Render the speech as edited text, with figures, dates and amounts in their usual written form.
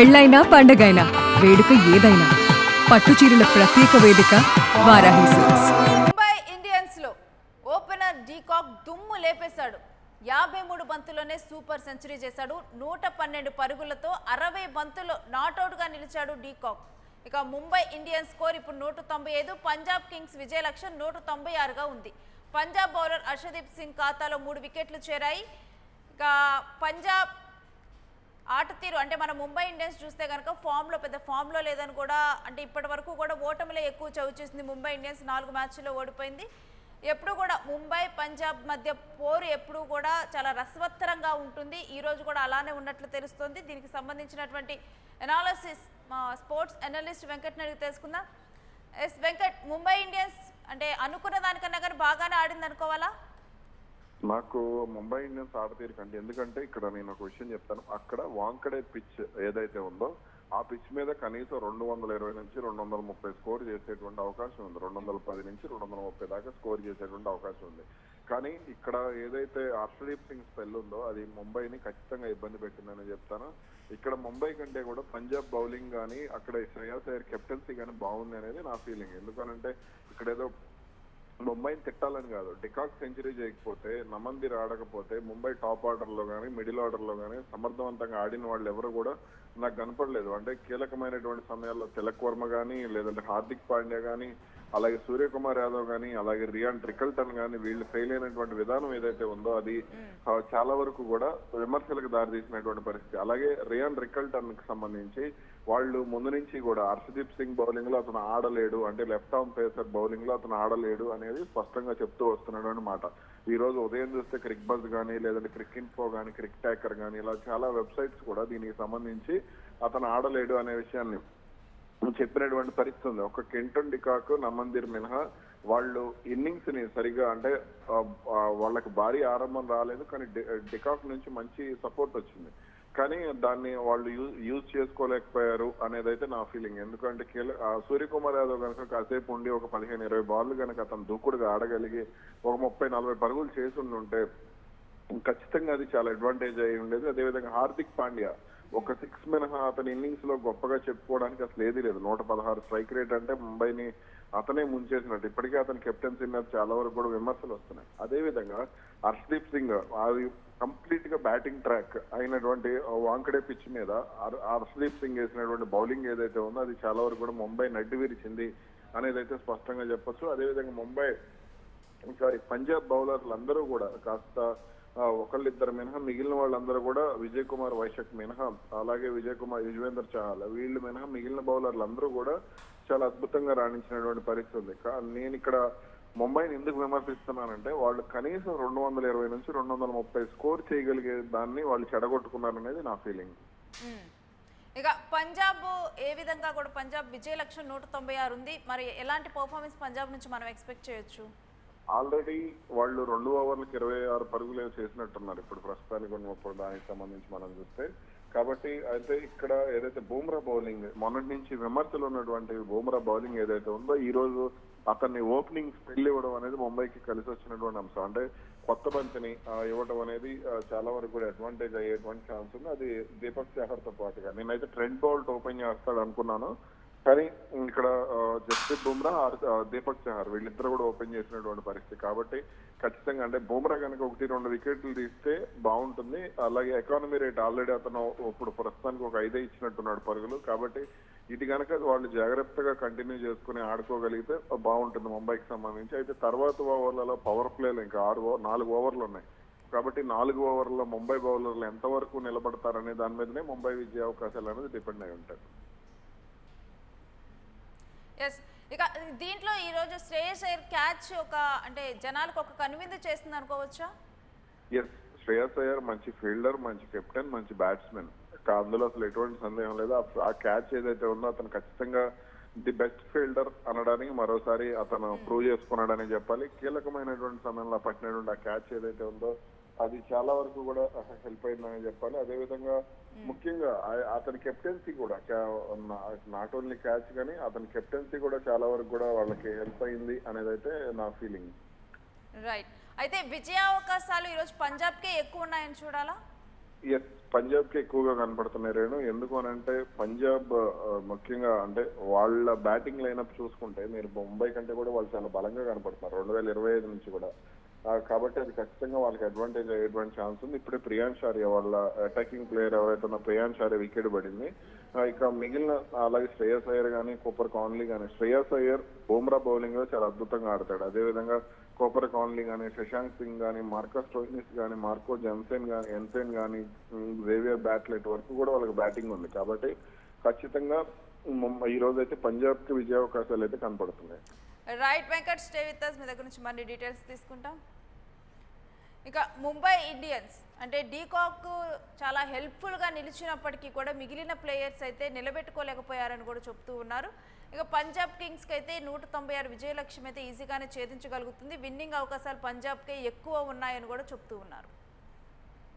పెళ్ళైనా పండగైనా వేడుక ఏదైనా పట్టుచీరల ప్రత్యేక వేదిక వారాహి సిల్క్స్. ముంబై ఇండియన్స్ లో ఓపెనర్ డీకాక్ దుమ్ము లేపేశాడు. 53 బంతుల్లోనే సూపర్ సెంచరీ చేశాడు. 112 పరుగులతో 60 బంతుల్లో నాట్అవుట్ గా నిలిచాడు డీకాక్. ఇక ముంబై ఇండియన్స్ స్కోర్ ఇప్పుడు 195. పంజాబ్ కింగ్స్ విజయ లక్ష్యం 196గా ఉంది. పంజాబ్ బౌలర్ హర్షదీప్ సింగ్ ఖాతాలో 3 వికెట్లు చేరాయి. ఇక పంజాబ్ ఆట తీరు అంటే మన ముంబై ఇండియన్స్ చూస్తే కనుక పెద్ద ఫామ్లో లేదని కూడా, అంటే ఇప్పటి వరకు కూడా ఓటమిలో ఎక్కువ చవి చూసింది ముంబై ఇండియన్స్. 4 మ్యాచ్ల్లో ఓడిపోయింది. ఎప్పుడు కూడా ముంబై పంజాబ్ మధ్య పోరు ఎప్పుడు కూడా చాలా రసవత్తరంగా ఉంటుంది. ఈ రోజు కూడా అలానే ఉన్నట్లు తెలుస్తుంది. దీనికి సంబంధించినటువంటి ఎనాలిసిస్ మా స్పోర్ట్స్ అనలిస్ట్ వెంకట్ అడిగి తెలుసుకుందాం. ఎస్ వెంకట్, ముంబై ఇండియన్స్ అంటే అనుకున్న దానికన్నా కానీ బాగానే ఆడింది అనుకోవాలా? నాకు ముంబై ఇండియన్స్ ఆట తీరుకండి. ఎందుకంటే ఇక్కడ నేను ఒక విషయం చెప్తాను. అక్కడ వాంకడే పిచ్ ఏదైతే ఉందో ఆ పిచ్ మీద కనీసం 220 నుంచి 230 స్కోర్ చేసేటువంటి అవకాశం ఉంది. 210 నుంచి 230 దాకా స్కోర్ చేసేటువంటి అవకాశం ఉంది. కానీ ఇక్కడ ఏదైతే హర్షదీప్ సింగ్ స్పెల్ ఉందో అది ముంబైని ఖచ్చితంగా ఇబ్బంది పెట్టిందని చెప్తాను. ఇక్కడ ముంబై కంటే కూడా పంజాబ్ బౌలింగ్ కానీ అక్కడ శ్రేయస్ అయ్యర్ కెప్టెన్సీ కానీ బాగుంది అనేది నా ఫీలింగ్. ఎందుకనంటే ఇక్కడ ఏదో ముంబైని తిట్టాలని కాదు, డికాక్ సెంచరీ చేయకపోతే, నమందిర్ ఆడకపోతే ముంబై టాప్ ఆర్డర్ లో కానీ మిడిల్ ఆర్డర్ లో కానీ సమర్థవంతంగా ఆడిన వాళ్ళు ఎవరు కూడా నాకు కనపడలేదు. అంటే కీలకమైనటువంటి సమయాల్లో తిలక్ వర్మ కానీ, లేదంటే హార్దిక్ పాండ్యా కానీ, అలాగే సూర్యకుమార్ యాదవ్ కానీ, అలాగే రియాన్ ట్రికల్టన్ కానీ వీళ్ళు ఫెయిల్ అయినటువంటి విధానం ఏదైతే ఉందో అది చాలా వరకు కూడా విమర్శలకు దారితీసినటువంటి పరిస్థితి. అలాగే రియాన్ ట్రికల్టన్ కి సంబంధించి వాళ్ళు ముందు నుంచి కూడా హర్షదీప్ సింగ్ బౌలింగ్ లో అతను ఆడలేడు, అంటే లెఫ్ట్ ఆర్మ్ పేసర్ బౌలింగ్ లో అతను ఆడలేడు అనేది స్పష్టంగా చెప్తూ వస్తున్నాడు అనమాట. ఈ రోజు ఉదయం చూస్తే క్రిక్ బజ్ కానీ, లేదంటే క్రిక్ ఇన్ఫో కానీ, క్రిక్ ట్యాకర్ కానీ ఇలా చాలా వెబ్సైట్స్ కూడా దీనికి సంబంధించి అతను ఆడలేడు అనే విషయాన్ని చెప్పినటువంటి పరిస్థితి ఉంది. ఒక కెంటన్ డికాక్, నమందిర్ మినహా వాళ్ళు ఇన్నింగ్స్ ని సరిగా అంటే వాళ్ళకి భారీ ఆరంభం రాలేదు, కానీ డికాక్ నుంచి మంచి సపోర్ట్ వచ్చింది. కానీ దాన్ని వాళ్ళు యూజ్ చేసుకోలేకపోయారు అనేది అయితే నా ఫీలింగ్. ఎందుకంటే సూర్యకుమార్ యాదవ్ కనుక కాసేపు ఉండి ఒక 15-20 బాల్ కనుక అతను దూకుడుగా ఆడగలిగి ఒక 30-40 పరుగులు చేసి ఉంటే ఖచ్చితంగా అది చాలా అడ్వాంటేజ్ అయి ఉండేది. అదేవిధంగా హార్దిక్ పాండ్యా ఒక 6 మినహా అతని ఇన్నింగ్స్ లో గొప్పగా చెప్పుకోవడానికి అసలు ఏదీ లేదు. 116 స్ట్రైక్ రేట్ అంటే ముంబైని అతనే ముంచేసినట్టు. ఇప్పటికే అతని కెప్టెన్సీ మీద చాలా వరకు కూడా విమర్శలు వస్తున్నాయి. అదేవిధంగా హర్షదీప్ సింగ్ అది కంప్లీట్ గా బ్యాటింగ్ ట్రాక్ అయినటువంటి వాంకడే పిచ్ మీద హర్షదీప్ సింగ్ వేసినటువంటి బౌలింగ్ ఏదైతే ఉందో అది చాలా వరకు కూడా ముంబై నడ్డి విరిచింది అనేది అయితే స్పష్టంగా చెప్పొచ్చు. అదేవిధంగా పంజాబ్ బౌలర్లు అందరూ కూడా కాస్త ఒకళ్ళిద్దరు మినహా మిగిలిన వాళ్ళందరూ కూడా విజయ్ కుమార్ వైశక్ మినహా, అలాగే యుజ్వేందర్ చహల్ వీళ్ళు మినహా మిగిలిన బౌలర్లు అందరూ కూడా చాలా అద్భుతంగా రాణించినటువంటి పరిస్థితి ఉంది. నేను ఇక్కడ ముంబైని ఎందుకు విమర్శిస్తున్నానంటే వాళ్ళు కనీసం 220 నుంచి 230 స్కోర్ చేయగలిగే దాన్ని వాళ్ళు చెడగొట్టుకున్నారనేది నా ఫీలింగ్. ఇక పంజాబ్ ఏ విధంగా కూడా పంజాబ్ విజయ లక్ష్యం 196 ఉంది. మరి ఎలాంటి పర్ఫార్మెన్స్ పంజాబ్ నుంచి మనం ఎక్స్పెక్ట్ చేయొచ్చు? ఆల్రెడీ వాళ్ళు 2 ఓవర్లకు 26 పరుగులు చేసినట్టున్నారు ఇప్పుడు ప్రస్తుతానికి ఉన్నప్పుడు దానికి సంబంధించి మనం చూస్తే. కాబట్టి అయితే ఇక్కడ ఏదైతే బూమ్రా బౌలింగ్ మొన్నటి నుంచి విమర్శలు ఉన్నటువంటి బూమ్రా బౌలింగ్ ఏదైతే ఉందో ఈ రోజు అతన్ని ఓపెనింగ్ స్పెల్ ఇవ్వడం అనేది ముంబైకి కలిసి వచ్చినటువంటి అంశం. అంటే కొత్త బంతిని ఇవ్వడం అనేది చాలా వరకు కూడా అడ్వాంటేజ్ అయ్యేటువంటి ఛాన్స్ ఉంది. అది దీపక్ చహర్ తో పాటుగా నేనైతే ట్రెంట్ బౌల్ట్ ఓపెన్ చేస్తాడు అనుకున్నాను, కానీ ఇక్కడ జస్ప్రీత్ బుమ్రా, దీపక్ చహర్ వీళ్ళిద్దరు కూడా ఓపెన్ చేసినటువంటి పరిస్థితి. కాబట్టి ఖచ్చితంగా అంటే బుమ్రా కనుక 1-2 వికెట్లు తీస్తే బాగుంటుంది. అలాగే ఎకానమీ రేట్ ఆల్రెడీ అతను ఇప్పుడు ప్రస్తుతానికి ఒక 5 ఇచ్చినట్టున్నాడు పరుగులు. కాబట్టి ఇది కనుక వాళ్ళు జాగ్రత్తగా కంటిన్యూ చేసుకుని ఆడుకోగలిగితే బాగుంటుంది ముంబైకి సంబంధించి. అయితే తర్వాత ఓవర్లలో పవర్ ప్లేలు ఇంకా 4 ఓవర్లు ఉన్నాయి. కాబట్టి 4 ఓవర్లలో ముంబై బౌలర్లు ఎంతవరకు నిలబడతారనే దాని మీదనే ముంబై విజయ అవకాశాలు అనేది డిపెండ్ అయి ఉంటాయి. ఎస్, ఇక దీంట్లో ఈ రోజు శ్రేయస్ అయ్యర్ క్యాచ్ అంటే జనాలకు ఒక కనువిందు చేస్తుంది అనుకోవచ్చా? ఎస్, శ్రేయస్ అయ్యర్ మంచి ఫీల్డర్, మంచి కెప్టెన్, మంచి బ్యాట్స్మెన్, అందులో అసలు ఎటువంటి సందేహం లేదు. ఆ క్యాచ్ ఏదైతే ఉందో అతను ఖచ్చితంగా ది బెస్ట్ ఫీల్డర్ అనడానికి మరోసారి అతను ప్రూవ్ చేసుకున్నాడని చెప్పాలి. కీలకమైనటువంటి సమయంలో పట్టినటువంటి ఆ క్యాచ్ ఏదైతే ఉందో అది చాలా వరకు కూడా హెల్ప్ అయిందని చెప్పాలి. అదేవిధంగా ముఖ్యంగా అతని కెప్టెన్సీ కూడా నాట్ ఓన్లీ క్యాచ్ కానీ అతని కెప్టెన్సీ కూడా చాలా వరకు కూడా వాళ్ళకి హెల్ప్ అయింది అనేది అయితే నా ఫీలింగ్. రైట్, అయితే విజయ అవకాశాలు ఈరోజు పంజాబ్ కే ఎక్కువ ఉన్నాయని చూడాలా? ఎస్, పంజాబ్కి ఎక్కువగా కనపడుతున్నాయి రేణు. ఎందుకు అని అంటే పంజాబ్ ముఖ్యంగా అంటే వాళ్ళ బ్యాటింగ్ లైనప్ చూసుకుంటే మీరు ముంబై కంటే కూడా వాళ్ళు చాలా బలంగా కనపడుతున్నారు 2025 నుంచి కూడా. కాబట్టి అది ఖచ్చితంగా వాళ్ళకి అడ్వాంటేజ్ అయ్యేటువంటి ఛాన్స్ ఉంది. ఇప్పుడే ప్రియాంష్ ఆర్య వాళ్ళ అటాకింగ్ ప్లేయర్ ఎవరైతే ఉన్న ప్రియాంష్ ఆర్య వికెట్ పడింది. ఇక మిగిలిన అలాగే శ్రేయస్ అయ్యర్ కానీ కూపర్ కాన్లీ కానీ, శ్రేయస్ అయ్యర్ బుమ్రా బౌలింగ్ లో చాలా అద్భుతంగా ఆడతాడు. అదేవిధంగా కూపర్ కాన్లీ కానీ, శశాంక్ సింగ్ కానీ, మార్కస్ స్టోయినిస్ కానీ, మార్కో జెన్సెన్ కానీ, ఎన్సెన్ కానీ, జేవియర్ బ్యాట్లెట్ వరకు కూడా వాళ్ళకి బ్యాటింగ్ ఉంది. కాబట్టి ఖచ్చితంగా ఈ రోజు అయితే పంజాబ్ కి విజయావకాశాలు అయితే కనపడుతున్నాయి. Right Venkat, stay with us. మీ దగ్గర నుంచి మళ్ళీ డీటెయిల్స్ తీసుకుంటాం. ఇక ముంబై ఇండియన్స్ అంటే డీకాక్ చాలా హెల్ప్ఫుల్గా నిలిచినప్పటికీ కూడా మిగిలిన ప్లేయర్స్ అయితే నిలబెట్టుకోలేకపోయారని కూడా చెప్తూ ఉన్నారు. ఇక పంజాబ్ కింగ్స్కి అయితే 196 విజయ లక్ష్యం అయితే ఈజీగానే ఛేదించగలుగుతుంది. విన్నింగ్ అవకాశాలు పంజాబ్కే ఎక్కువ ఉన్నాయని కూడా చెప్తూ ఉన్నారు.